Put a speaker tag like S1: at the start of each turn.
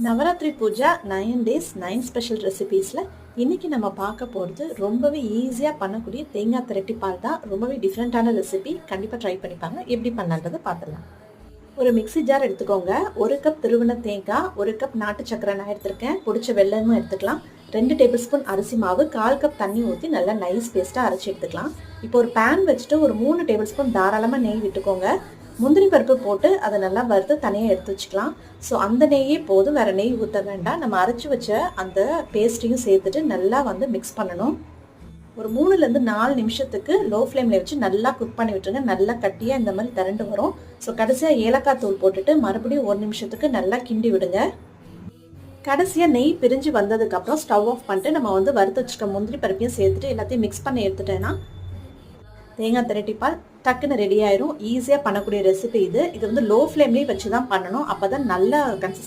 S1: Navaratri Pooja 9 days 9 special ரெசிபீஸில் இன்றைக்கி நம்ம பார்க்க போகிறது ரொம்பவே ஈஸியாக பண்ணக்கூடிய தேங்காய் திரட்டி பால் தான். ரொம்பவே டிஃப்ரெண்ட்டான ரெசிபி. கண்டிப்பாக ட்ரை பண்ணிப்பாங்க. எப்படி பண்ணலான்றதை பார்த்துடலாம். ஒரு மிக்ஸி ஜார் எடுத்துக்கோங்க. 1 கப் திருவின தேங்காய், 1 கப் நாட்டு சக்கரை நான் எடுத்திருக்கேன். பிடிச்ச வெல்லமும் எடுத்துக்கலாம். 2 டேபிள் ஸ்பூன் அரிசி மாவு, 1/4 கப் தண்ணி ஊற்றி நல்லா நைஸ் பேஸ்ட்டாக அரைச்சி எடுத்துக்கலாம். இப்போ ஒரு பேன் வச்சுட்டு ஒரு 3 டேபிள் ஸ்பூன் தாராளமாக நெய் விட்டுக்கோங்க. முந்திரி பருப்பு போட்டு அதை நல்லா வறுத்து தனியாக எடுத்து வச்சுக்கலாம். ஸோ அந்த நெய்யே போதும், வேறு நெய் ஊற்ற வேண்டாம். நம்ம அரைச்சி வச்ச அந்த பேஸ்ட்டையும் சேர்த்துட்டு நல்லா மிக்ஸ் பண்ணணும். ஒரு 3லேருந்து 4 நிமிஷத்துக்கு லோ ஃப்ளேமில் வச்சு நல்லா குக் பண்ணி விட்டுருங்க. நல்லா கட்டியாக இந்த மாதிரி திரண்டு வரும். ஸோ கடைசியாக ஏலக்காய் தூள் போட்டுட்டு மறுபடியும் 1 நிமிஷத்துக்கு நல்லா கிண்டி விடுங்க. கடைசியாக நெய் பிரிஞ்சு வந்ததுக்கப்புறம் ஸ்டவ் ஆஃப் பண்ணிட்டு நம்ம வறுத்து வச்சுக்க முந்திரி பருப்பையும் சேர்த்துட்டு எல்லாத்தையும் மிக்ஸ் பண்ணி எடுத்துட்டேன்னா தேங்காய் திரட்டி பால் டக்குன்னு ரெடி ஆயிரும். ஈஸியாக பண்ணக்கூடிய ரெசிபி இது. இது லோ ஃப்ளேம்லேயே வச்சு தான் பண்ணணும். அப்போ தான் நல்ல கன்சிஸ்டன்சி